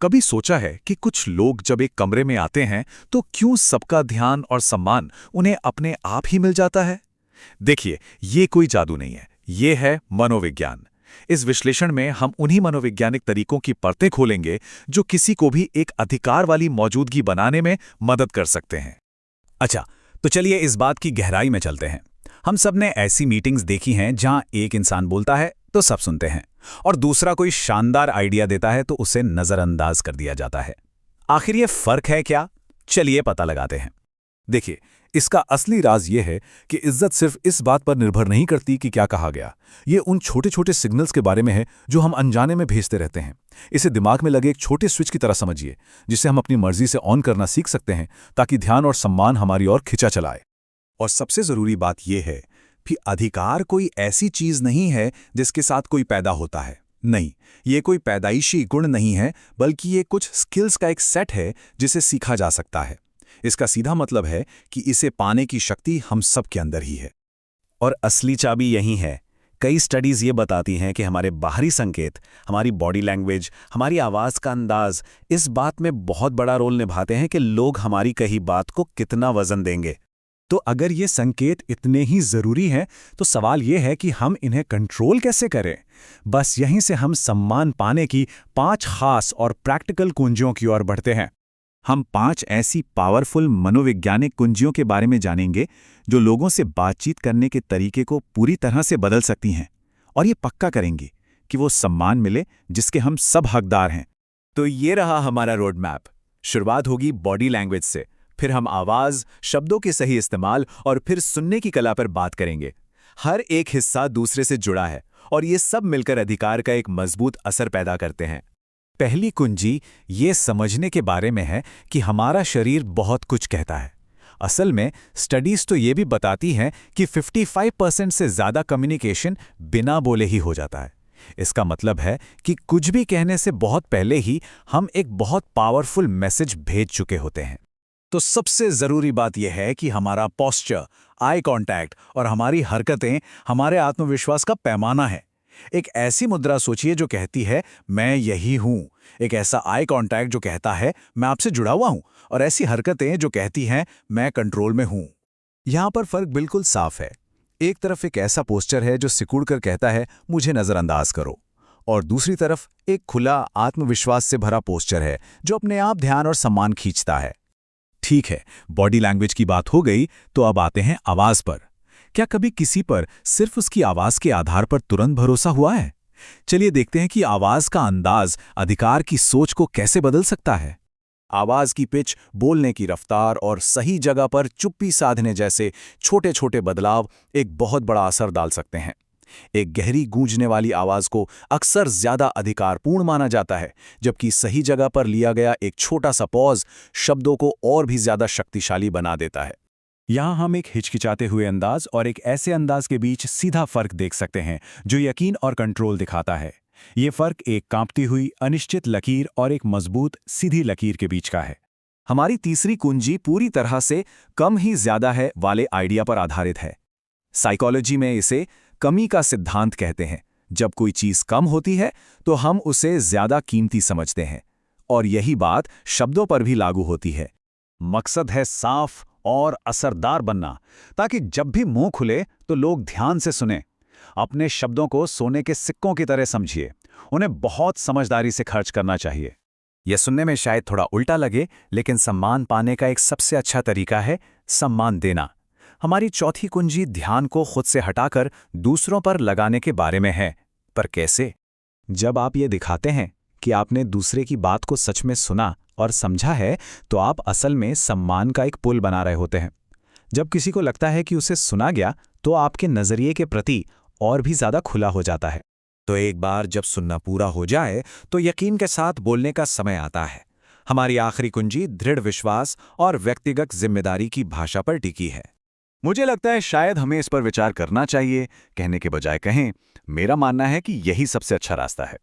कभी सोचा है कि कुछ लोग जब एक कमरे में आते हैं तो क्यों सबका ध्यान और सम्मान उन्हें अपने आप ही मिल जाता है? देखिए, ये कोई जादू नहीं है, ये है मनोविज्ञान। इस विश्लेषण में हम उन्हीं मनोवैज्ञानिक तरीकों की परतें खोलेंगे जो किसी को भी एक अधिकार वाली मौजूदगी बनाने में मदद कर सकते हैं। अच्छा, तो चलिए इस बात की गहराई में चलते हैं। हम सब ने ऐसी मीटिंग्स देखी हैं जहां एक इंसान बोलता है तो सब सुनते हैं, और दूसरा कोई शानदार आइडिया देता है तो उसे नजरअंदाज कर दिया जाता है। आखिर ये फर्क है क्या? चलिए पता लगाते हैं। देखिए, इसका असली राज ये है कि इज्जत सिर्फ इस बात पर निर्भर नहीं करती कि क्या कहा गया। ये उन छोटे छोटे सिग्नल्स के बारे में है जो हम अनजाने में भेजते रहते हैं। इसे दिमाग में लगे एक छोटे स्विच की तरह समझिए, जिसे हम अपनी मर्जी से ऑन करना सीख सकते हैं ताकि ध्यान और सम्मान हमारी ओर खिंचा चलाए। और सबसे जरूरी बात यह है कि अधिकार कोई ऐसी चीज नहीं है जिसके साथ कोई पैदा होता है। नहीं, ये कोई पैदाइशी गुण नहीं है, बल्कि ये कुछ स्किल्स का एक सेट है जिसे सीखा जा सकता है। इसका सीधा मतलब है कि इसे पाने की शक्ति हम सब के अंदर ही है। और असली चाबी यही है। कई स्टडीज ये बताती हैं कि हमारे बाहरी संकेत, हमारी बॉडी लैंग्वेज, हमारी आवाज का अंदाज इस बात में बहुत बड़ा रोल निभाते हैं कि लोग हमारी कही बात को कितना वजन देंगे। तो अगर ये संकेत इतने ही जरूरी हैं, तो सवाल ये है कि हम इन्हें कंट्रोल कैसे करें। बस यहीं से हम सम्मान पाने की 5 खास और प्रैक्टिकल कुंजियों की ओर बढ़ते हैं। हम 5 ऐसी पावरफुल मनोवैज्ञानिक कुंजियों के बारे में जानेंगे जो लोगों से बातचीत करने के तरीके को पूरी तरह से बदल सकती हैं, और ये पक्का करेंगे कि वो सम्मान मिले जिसके हम सब हकदार हैं। तो ये रहा हमारा रोड मैप। शुरुआत होगी बॉडी लैंग्वेज से, फिर हम आवाज, शब्दों के सही इस्तेमाल और फिर सुनने की कला पर बात करेंगे। हर एक हिस्सा दूसरे से जुड़ा है और ये सब मिलकर अधिकार का एक मजबूत असर पैदा करते हैं। पहली कुंजी ये समझने के बारे में है कि हमारा शरीर बहुत कुछ कहता है। असल में स्टडीज तो ये भी बताती हैं कि 55% से ज़्यादा कम्युनिकेशन बिना बोले ही हो जाता है। इसका मतलब है कि कुछ भी कहने से बहुत पहले ही हम एक बहुत पावरफुल मैसेज भेज चुके होते हैं। तो सबसे ज़रूरी बात यह है कि हमारा पोस्चर, आई कांटेक्ट और हमारी हरकतें हमारे आत्मविश्वास का पैमाना है। एक ऐसी मुद्रा सोचिए जो कहती है मैं यही हूं, एक ऐसा आई कांटेक्ट जो कहता है मैं आपसे जुड़ा हुआ हूं, और ऐसी हरकतें जो कहती हैं मैं कंट्रोल में हूं। यहां पर फर्क बिल्कुल साफ है। एक तरफ एक ऐसा पोस्चर है जो सिकुड़ कर कहता है मुझे नजरअंदाज करो, और दूसरी तरफ एक खुला आत्मविश्वास से भरा पोस्चर है जो अपने आप ध्यान और सम्मान खींचता है। ठीक है, बॉडी लैंग्वेज की बात हो गई, तो अब आते हैं आवाज पर। क्या कभी किसी पर सिर्फ उसकी आवाज के आधार पर तुरंत भरोसा हुआ है? चलिए देखते हैं कि आवाज का अंदाज अधिकार की सोच को कैसे बदल सकता है। आवाज की पिच, बोलने की रफ्तार और सही जगह पर चुप्पी साधने जैसे छोटे छोटे बदलाव एक बहुत बड़ा असर डाल सकते हैं। एक गहरी गूंजने वाली आवाज को अक्सर ज्यादा अधिकारपूर्ण माना जाता है, जबकि सही जगह पर लिया गया एक छोटा सा पॉज शब्दों को और भी ज्यादा शक्तिशाली बना देता है। यहाँ हम एक हिचकिचाते हुए अंदाज और एक ऐसे अंदाज के बीच सीधा फर्क देख सकते हैं जो यकीन और कंट्रोल दिखाता है। ये फर्क एक कांपती हुई अनिश्चित लकीर और एक मजबूत सीधी लकीर के बीच का है। हमारी तीसरी कुंजी पूरी तरह से कम ही ज्यादा है वाले आइडिया पर आधारित है। साइकोलॉजी में इसे कमी का सिद्धांत कहते हैं। जब कोई चीज कम होती है तो हम उसे ज्यादा कीमती समझते हैं, और यही बात शब्दों पर भी लागू होती है। मकसद है साफ और असरदार बनना, ताकि जब भी मुंह खुले तो लोग ध्यान से सुनें। अपने शब्दों को सोने के सिक्कों की तरह समझिए, उन्हें बहुत समझदारी से खर्च करना चाहिए। यह सुनने में शायद थोड़ा उल्टा लगे, लेकिन सम्मान पाने का एक सबसे अच्छा तरीका है सम्मान देना। हमारी चौथी कुंजी ध्यान को खुद से हटाकर दूसरों पर लगाने के बारे में है। पर कैसे? जब आप ये दिखाते हैं कि आपने दूसरे की बात को सच में सुना और समझा है, तो आप असल में सम्मान का एक पुल बना रहे होते हैं। जब किसी को लगता है कि उसे सुना गया, तो आपके नजरिए के प्रति और भी ज्यादा खुला हो जाता है। तो एक बार जब सुनना पूरा हो जाए, तो यकीन के साथ बोलने का समय आता है। हमारी आखिरी कुंजी दृढ़ विश्वास और व्यक्तिगत जिम्मेदारी की भाषा पर टिकी है। मुझे लगता है शायद हमें इस पर विचार करना चाहिए, कहने के बजाय कहें। मेरा मानना है कि यही सबसे अच्छा रास्ता है।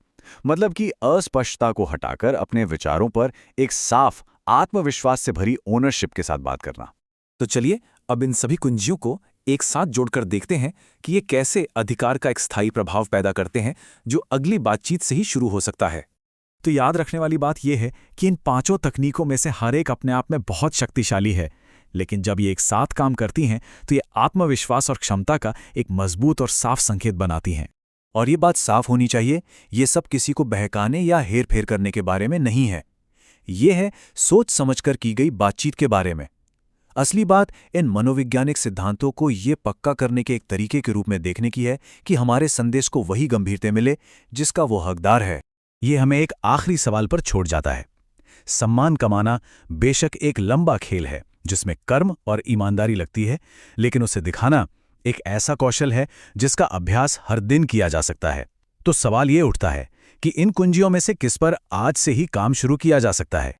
मतलब कि अस्पष्टता को हटाकर अपने विचारों पर एक साफ, आत्मविश्वास से भरी ओनरशिप के साथ बात करना। तो चलिए अब इन सभी कुंजियों को एक साथ जोड़कर देखते हैं कि ये कैसे अधिकार का एक स्थायी प्रभाव पैदा करते हैं जो अगली बातचीत से ही शुरू हो सकता है। तो याद रखने वाली बात यह है कि इन पांचों तकनीकों में से हर एक अपने आप में बहुत शक्तिशाली है, लेकिन जब ये एक साथ काम करती हैं तो ये आत्मविश्वास और क्षमता का एक मजबूत और साफ संकेत बनाती हैं। और ये बात साफ होनी चाहिए, ये सब किसी को बहकाने या हेर-फेर करने के बारे में नहीं है। ये है सोच समझकर की गई बातचीत के बारे में। असली बात इन मनोवैज्ञानिक सिद्धांतों को ये पक्का करने के एक तरीके के रूप में देखने की है कि हमारे संदेश को वही गंभीरता मिले जिसका वो हकदार है। ये हमें एक आखिरी सवाल पर छोड़ जाता है। सम्मान कमाना बेशक एक लंबा खेल है जिसमें कर्म और ईमानदारी लगती है, लेकिन उसे दिखाना एक ऐसा कौशल है जिसका अभ्यास हर दिन किया जा सकता है। तो सवाल ये उठता है कि इन कुंजियों में से किस पर आज से ही काम शुरू किया जा सकता है।